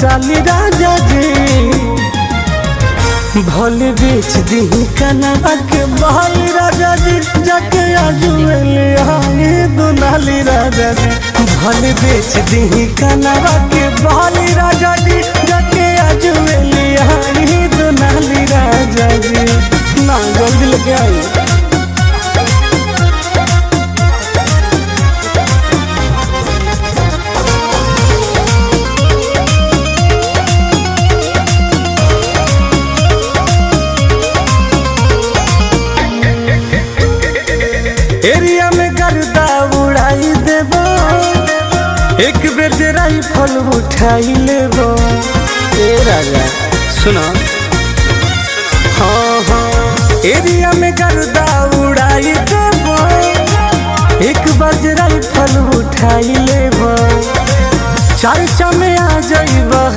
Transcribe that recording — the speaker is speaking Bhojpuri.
चाली राजा जी भले बेच दी कनवा के बहाली राजा जी जाके आजुए दुनाली राजा जी भले बेच दी कनवा के बहाली राजा जी जाके आजुए दुनाली राजा जी ना जल्दी लेके आई। एरिया में गर्दा उड़ाई देबो एक बेर जे राइफल उठाई लेबो। ए राजा सुनो हाँ हाँ एरिया में गर्दा उड़ाई देबो एक बार जे राइफल उठाई लेबो चर्चा में आ जाइबो।